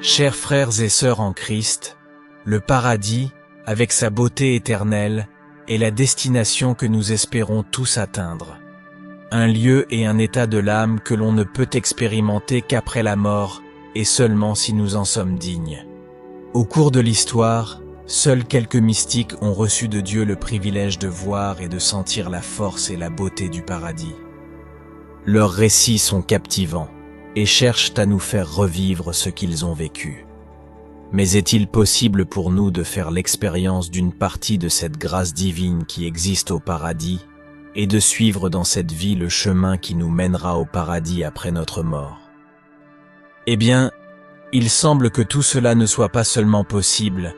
Chers frères et sœurs en Christ, le paradis, avec sa beauté éternelle, est la destination que nous espérons tous atteindre. Un lieu et un état de l'âme que l'on ne peut expérimenter qu'après la mort, et seulement si nous en sommes dignes. Au cours de l'histoire, seuls quelques mystiques ont reçu de Dieu le privilège de voir et de sentir la force et la beauté du paradis. Leurs récits sont captivants et cherchent à nous faire revivre ce qu'ils ont vécu. Mais est-il possible pour nous de faire l'expérience d'une partie de cette grâce divine qui existe au paradis et de suivre dans cette vie le chemin qui nous mènera au paradis après notre mort? Eh bien, il semble que tout cela ne soit pas seulement possible,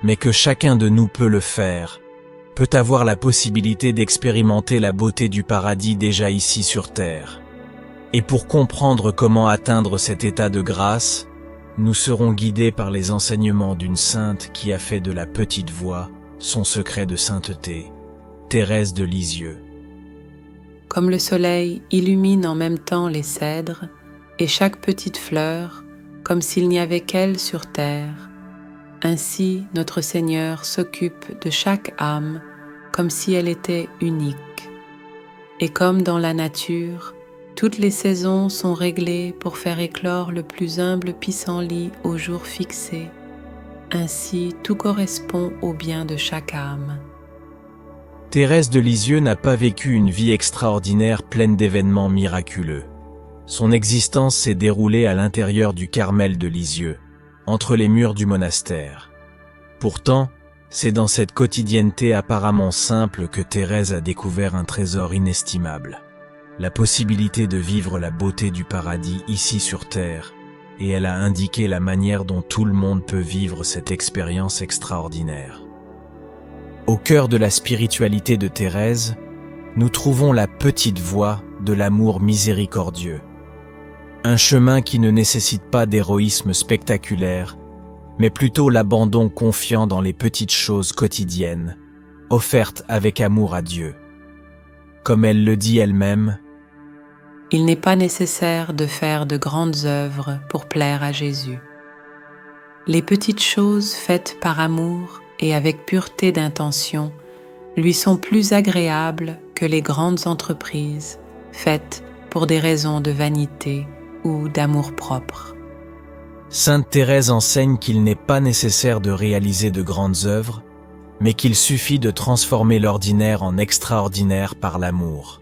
mais que chacun de nous peut le faire, peut avoir la possibilité d'expérimenter la beauté du paradis déjà ici sur terre. Et pour comprendre comment atteindre cet état de grâce, nous serons guidés par les enseignements d'une sainte qui a fait de la petite voix son secret de sainteté, Thérèse de Lisieux. Comme le soleil illumine en même temps les cèdres et chaque petite fleur, comme s'il n'y avait qu'elle sur terre, ainsi notre Seigneur s'occupe de chaque âme comme si elle était unique. Et comme dans la nature, toutes les saisons sont réglées pour faire éclore le plus humble pissenlit au jour fixé, ainsi tout correspond au bien de chaque âme. Thérèse de Lisieux n'a pas vécu une vie extraordinaire pleine d'événements miraculeux. Son existence s'est déroulée à l'intérieur du Carmel de Lisieux, entre les murs du monastère. Pourtant, c'est dans cette quotidienneté apparemment simple que Thérèse a découvert un trésor inestimable, la possibilité de vivre la beauté du paradis ici sur terre, et elle a indiqué la manière dont tout le monde peut vivre cette expérience extraordinaire. Au cœur de la spiritualité de Thérèse, nous trouvons la petite voie de l'amour miséricordieux. Un chemin qui ne nécessite pas d'héroïsme spectaculaire, mais plutôt l'abandon confiant dans les petites choses quotidiennes, offertes avec amour à Dieu. Comme elle le dit elle-même, « Il n'est pas nécessaire de faire de grandes œuvres pour plaire à Jésus. Les petites choses faites par amour et avec pureté d'intention lui sont plus agréables que les grandes entreprises faites pour des raisons de vanité ou d'amour-propre. » Sainte Thérèse enseigne qu'il n'est pas nécessaire de réaliser de grandes œuvres, mais qu'il suffit de transformer l'ordinaire en extraordinaire par l'amour.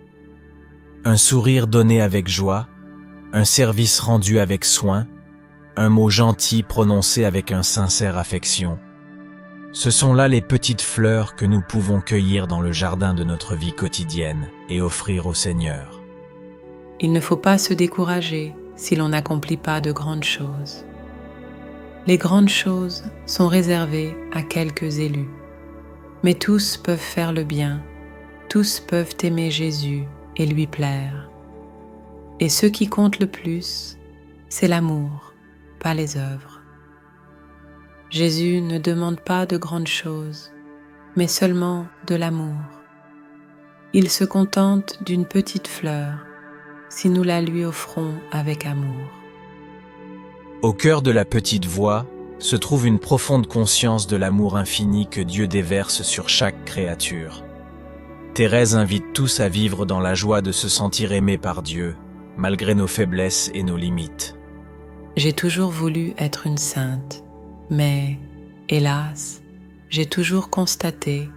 Un sourire donné avec joie, un service rendu avec soin, un mot gentil prononcé avec une sincère affection. Ce sont là les petites fleurs que nous pouvons cueillir dans le jardin de notre vie quotidienne et offrir au Seigneur. Il ne faut pas se décourager si l'on n'accomplit pas de grandes choses. Les grandes choses sont réservées à quelques élus. Mais tous peuvent faire le bien, tous peuvent aimer Jésus et lui plaire. Et ce qui compte le plus, c'est l'amour, pas les œuvres. Jésus ne demande pas de grandes choses, mais seulement de l'amour. Il se contente d'une petite fleur, si nous la lui offrons avec amour. Au cœur de la petite voie se trouve une profonde conscience de l'amour infini que Dieu déverse sur chaque créature. Thérèse invite tous à vivre dans la joie de se sentir aimé par Dieu, malgré nos faiblesses et nos limites. J'ai toujours voulu être une sainte, mais, hélas, j'ai toujours constaté,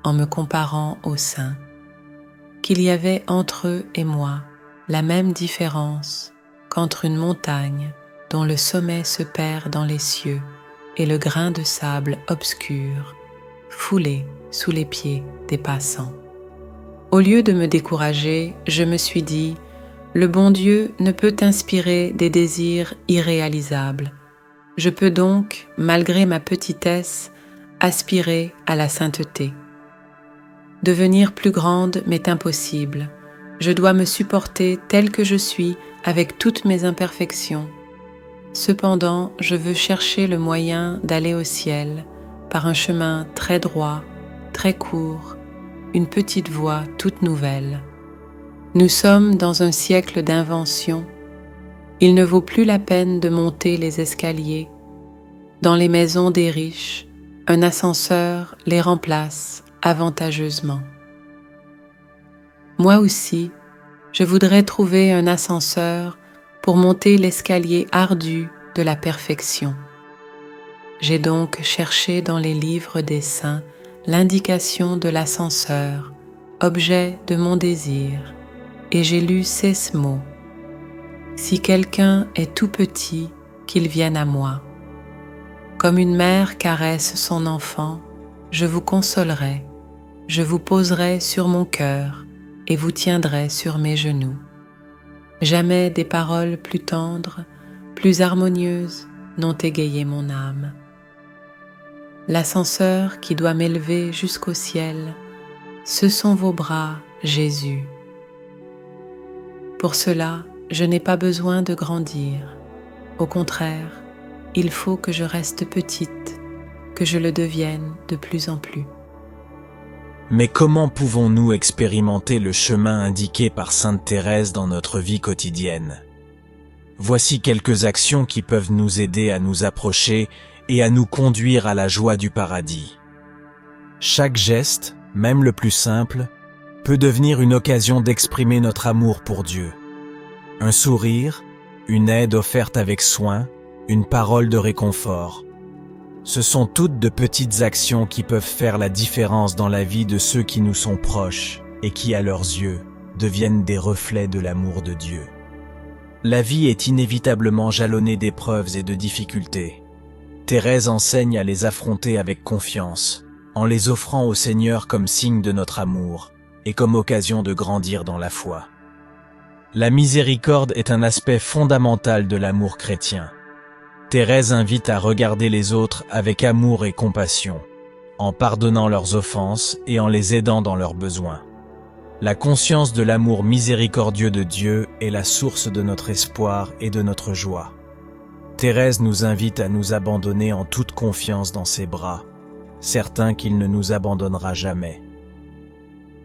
en me comparant aux saints, qu'il y avait entre eux et moi la même différence qu'entre une montagne dont le sommet se perd dans les cieux et le grain de sable obscur, foulé sous les pieds des passants. Au lieu de me décourager, je me suis dit, le bon Dieu ne peut inspirer des désirs irréalisables. Je peux donc, malgré ma petitesse, aspirer à la sainteté. Devenir plus grande m'est impossible. Je dois me supporter tel que je suis avec toutes mes imperfections. Cependant, je veux chercher le moyen d'aller au ciel par un chemin très droit, très court, une petite voie toute nouvelle. Nous sommes dans un siècle d'invention. Il ne vaut plus la peine de monter les escaliers Dans les maisons des riches, un ascenseur les remplace avantageusement. Moi aussi, je voudrais trouver un ascenseur pour monter l'escalier ardu de la perfection. J'ai donc cherché dans les livres des saints l'indication de l'ascenseur, objet de mon désir, et j'ai lu ces mots. Si quelqu'un est tout petit, qu'il vienne à moi. Comme une mère caresse son enfant, je vous consolerai, je vous poserai sur mon cœur et vous tiendrai sur mes genoux. Jamais des paroles plus tendres, plus harmonieuses n'ont égayé mon âme. L'ascenseur qui doit m'élever jusqu'au ciel, ce sont vos bras, Jésus. Pour cela, je n'ai pas besoin de grandir. Au contraire, il faut que je reste petite, que je le devienne de plus en plus. Mais comment pouvons-nous expérimenter le chemin indiqué par Sainte Thérèse dans notre vie quotidienne? Voici quelques actions qui peuvent nous aider à nous approcher et à nous conduire à la joie du paradis. Chaque geste, même le plus simple, peut devenir une occasion d'exprimer notre amour pour Dieu. Un sourire, une aide offerte avec soin, une parole de réconfort. Ce sont toutes de petites actions qui peuvent faire la différence dans la vie de ceux qui nous sont proches et qui, à leurs yeux, deviennent des reflets de l'amour de Dieu. La vie est inévitablement jalonnée d'épreuves et de difficultés. Thérèse enseigne à les affronter avec confiance, en les offrant au Seigneur comme signe de notre amour et comme occasion de grandir dans la foi. La miséricorde est un aspect fondamental de l'amour chrétien. Thérèse invite à regarder les autres avec amour et compassion, en pardonnant leurs offenses et en les aidant dans leurs besoins. La conscience de l'amour miséricordieux de Dieu est la source de notre espoir et de notre joie. Thérèse nous invite à nous abandonner en toute confiance dans ses bras, certains qu'il ne nous abandonnera jamais.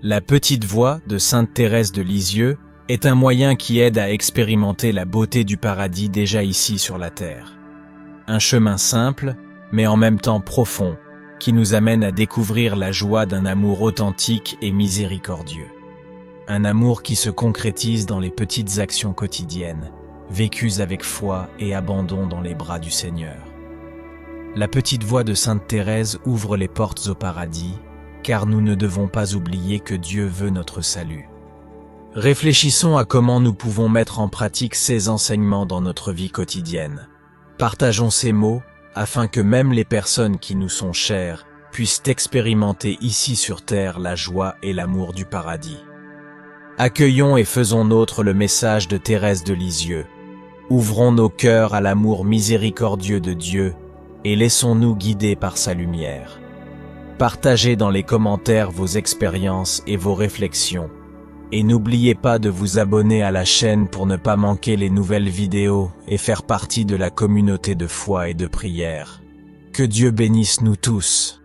La petite voix de Sainte Thérèse de Lisieux est un moyen qui aide à expérimenter la beauté du paradis déjà ici sur la terre. Un chemin simple, mais en même temps profond, qui nous amène à découvrir la joie d'un amour authentique et miséricordieux. Un amour qui se concrétise dans les petites actions quotidiennes, vécues avec foi et abandon dans les bras du Seigneur. La petite voix de Sainte Thérèse ouvre les portes au paradis, car nous ne devons pas oublier que Dieu veut notre salut. Réfléchissons à comment nous pouvons mettre en pratique ces enseignements dans notre vie quotidienne. Partageons ces mots afin que même les personnes qui nous sont chères puissent expérimenter ici sur terre la joie et l'amour du paradis. Accueillons et faisons nôtre le message de Thérèse de Lisieux. Ouvrons nos cœurs à l'amour miséricordieux de Dieu et laissons-nous guider par sa lumière. Partagez dans les commentaires vos expériences et vos réflexions. Et n'oubliez pas de vous abonner à la chaîne pour ne pas manquer les nouvelles vidéos et faire partie de la communauté de foi et de prière. Que Dieu bénisse nous tous.